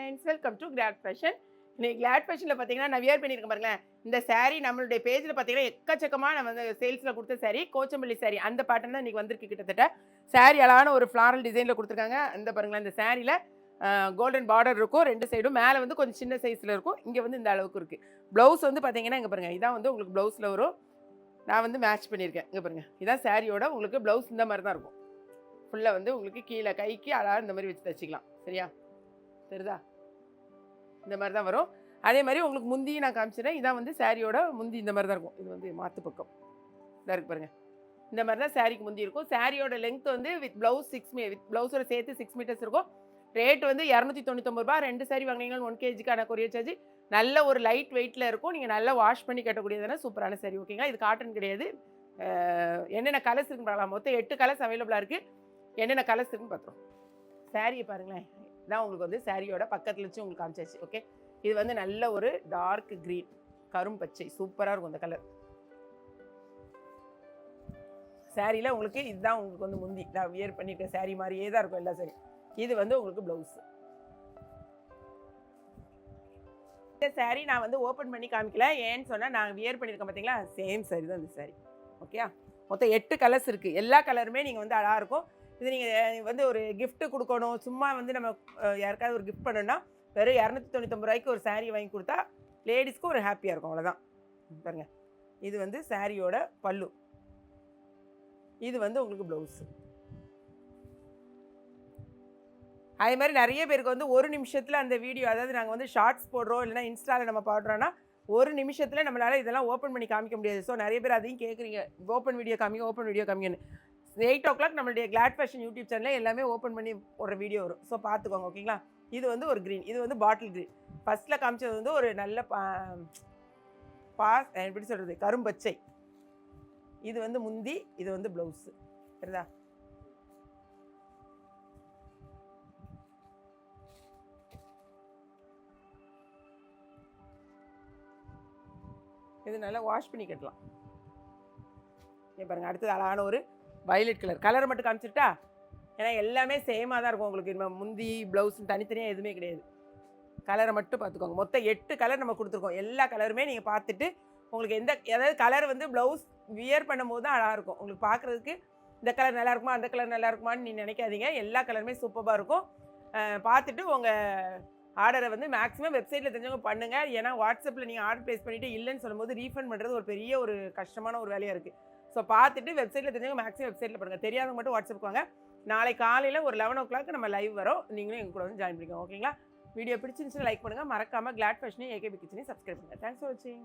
Friends, welcome to Glad fashion. இன்னைக்கு Glad ஃபேஷனில் பார்த்தீங்கன்னா நான் வியர் பண்ணியிருக்கேன் பாருங்களேன். இந்த saree நம்மளுடைய பேஜில் பார்த்தீங்கன்னா எக்கச்சக்கமாக நம்ம வந்து சேல்ஸில் கொடுத்த saree, கோச்சம்பள்ளி saree அந்த பேட்டர்ன் தான் இன்றைக்கி வந்திருக்கு. கிட்டத்தட்ட saree அழகான ஒரு ஃப்ளாரல் டிசைனில் கொடுத்துருக்காங்க. இந்த பாருங்களேன், இந்த சாரியில் கோல்டன் பார்டர் இருக்கும், ரெண்டு சைடும். மேலே வந்து கொஞ்சம் சின்ன சைஸில் இருக்கும், இங்கே வந்து இந்த அளவுக்கு இருக்குது. ப்ளவுஸ் வந்து பார்த்தீங்கன்னா இங்கே பாருங்கள், இதான் வந்து உங்களுக்கு ப்ளவுஸில் வரும். நான் வந்து மேட்ச் பண்ணியிருக்கேன். இங்கே பாருங்கள், இதான் சாரியோட உங்களுக்கு ப்ளவுஸ் இந்த மாதிரி தான் இருக்கும். ஃபுல்லாக வந்து உங்களுக்கு கீழே கைக்கு அழகாக இந்த மாதிரி வச்சு தச்சிக்கலாம். சரியா, தெரியுதா? இந்த மாதிரி தான் வரும். அதே மாதிரி உங்களுக்கு முந்தியும் நான் காமிச்சிடுறேன். இதான் வந்து சாரியோட முந்தி இந்த மாதிரி தான் இருக்கும். இது வந்து மாற்று பக்கம் இதாக இருக்கு பாருங்கள். இந்த மாதிரி தான் சாரிக்கு முந்தி இருக்கும். சாரியோட லென்த் வந்து வித் ப்ளவுஸ் வித் ப்ளவுஸோட சேர்த்து 6 மீட்டர்ஸ் இருக்கும். ரேட் வந்து 299 ரூபா. 2 சாரி வாங்கினீங்கன்னா 1 kgக்கான கொரியர் சார்ஜ். நல்ல ஒரு லைட் வெயிட்டில் இருக்கும். நீங்கள் நல்லா வாஷ் பண்ணி கட்டக்கூடியதான சூப்பரான சாரி. ஓகேங்களா? இது காட்டன் கிடையாது. என்னென்ன கலர்ஸ் இருக்குன்னு பார்க்கலாம். மொத்தம் 8 கலர்ஸ் அவைலபிளாக இருக்குது. என்னென்ன கலர்ஸ் இருக்குன்னு பார்த்துருவோம். சாரியை பாருங்களேன், இதான் உங்களுக்கு வந்து சாரியோட பக்கத்தில் வச்சு உங்களுக்கு காமிச்சாச்சு. ஓகே, இது வந்து நல்ல ஒரு டார்க் க்ரீன், கரும் பச்சை, சூப்பராக இருக்கும் இந்த கலர். சாரியில் உங்களுக்கு இதுதான் உங்களுக்கு வந்து முந்தி. நான் வியர் பண்ணியிருக்கேன் சாரி மாதிரியே தான் இருக்கும் எல்லா சாரி. இது வந்து உங்களுக்கு ப்ளவுஸ். இந்த சாரி நான் வந்து ஓப்பன் பண்ணி காமிக்கல. ஏன்னு சொன்னால் நான் வியர் பண்ணியிருக்கேன் பார்த்தீங்களா, சேம் சாரி தான் இந்த சாரி. ஓகே, மொத்தம் 8 கலர்ஸ் இருக்குது. எல்லா கலருமே நீங்கள் வந்து அழகாக இருக்கும். இது நீங்கள் வந்து ஒரு கிஃப்ட்டு கொடுக்கணும், சும்மா வந்து நம்ம யாருக்காவது ஒரு கிஃப்ட் பண்ணணும்னா வெறும் 299 ரூபாய்க்கு ஒரு சாரீ வாங்கி கொடுத்தா லேடிஸ்க்கு ஒரு ஹாப்பியாக இருக்கும். அவ்வளோதான். பாருங்க, இது வந்து சாரியோட பல்லு, இது வந்து உங்களுக்கு ப்ளவுஸு. அதே மாதிரி நிறைய பேருக்கு வந்து ஒரு நிமிஷத்தில் அந்த வீடியோ, அதாவது நாங்கள் வந்து ஷார்ட்ஸ் போடுறோம் இல்லைனா இன்ஸ்டாவில் நம்ம பாடுறோன்னா ஒரு நிமிஷத்தில் நம்மளால் இதெல்லாம் ஓப்பன் பண்ணி காமிக்க முடியாது. ஸோ நிறைய பேர் அதையும் கேட்குறீங்க, ஓப்பன் வீடியோ காமிங்கன்னு. 8 o'clock நம்மளுடைய கிளாட் ஃபேஷன் யூடியூப் சேனலில் எல்லாமே ஓப்பன் பண்ணி ஒரு வீடியோ வரும். ஸோ பார்த்துக்கோங்க. ஓகேங்களா? இது வந்து ஒரு க்ரீன், இது வந்து பாட்டில் க்ரீன். ஃபஸ்ட்டில் காமிச்சது வந்து ஒரு நல்ல எப்படி சொல்கிறது, கரும்பச்சை. இது வந்து முந்தி, இது வந்து ப்ளவுஸு. சரிதா? இது நல்லா வாஷ் பண்ணி கட்டலாம். பாருங்கள், அடுத்தது அழகான ஒரு வயலட் கலர் மட்டும் காமிச்சிட்டா, ஏன்னா எல்லாமே சேமாக தான் இருக்கும் உங்களுக்கு. முந்தி ப்ளவுஸ் தனித்தனியாக எதுவுமே கிடையாது. கலரை மட்டும் பார்த்துக்கோங்க. மொத்தம் 8 கலர் நம்ம கொடுத்துருக்கோம். எல்லா கலருமே நீங்கள் பார்த்துட்டு உங்களுக்கு அதாவது கலர் வந்து ப்ளவுஸ் வியர் பண்ணும்போது தான் அழகாக இருக்கும். உங்களுக்கு பார்க்குறதுக்கு இந்த கலர் நல்லா இருக்குமா, அந்த கலர் நல்லா இருக்குமான்னு நீங்கள் நினைக்காதீங்க. எல்லா கலருமே சூப்பராக இருக்கும். பார்த்துட்டு உங்கள் ஆர்டரை வந்து மேக்ஸிமம் வெப்சைட்டில் தெரிஞ்சவங்க பண்ணுங்கள். ஏன்னா வாட்ஸ்அப்பில் நீங்கள் ஆர்டர் ப்ளேஸ் பண்ணிவிட்டு இல்லைன்னு சொல்லும்போது ரீஃபண்ட் பண்ணுறது ஒரு பெரிய ஒரு கஷ்டமான ஒரு வேலையாக இருக்குது. ஸோ பார்த்துட்டு வெப்சைட்டில் தெரிஞ்சவங்க மேக்ஸிமம் வெப்சைட்டில் பண்ணுங்கள். தெரியாதவங்க மட்டும் வாட்ஸ்அப்புக்கு வாங்க. நாளை காலையில் ஒரு 11 o'clock நம்ம லைவ் வரோம். நீங்களும் எங்கள் கூட வந்து ஜாயின் பண்ணிக்கோங்க. ஓகேங்களா? வீடியோ பிடிச்சிருந்துச்சுன்னா லைக் பண்ணுங்கள். மறக்காமல் கிளாட் ஃபேஷனையும் ஏகேபி கிச்சனையும் சப்ஸ்கிரைப் பண்ணுங்கள். தேங்க்ஸ் ஃபார் வாட்சிங்.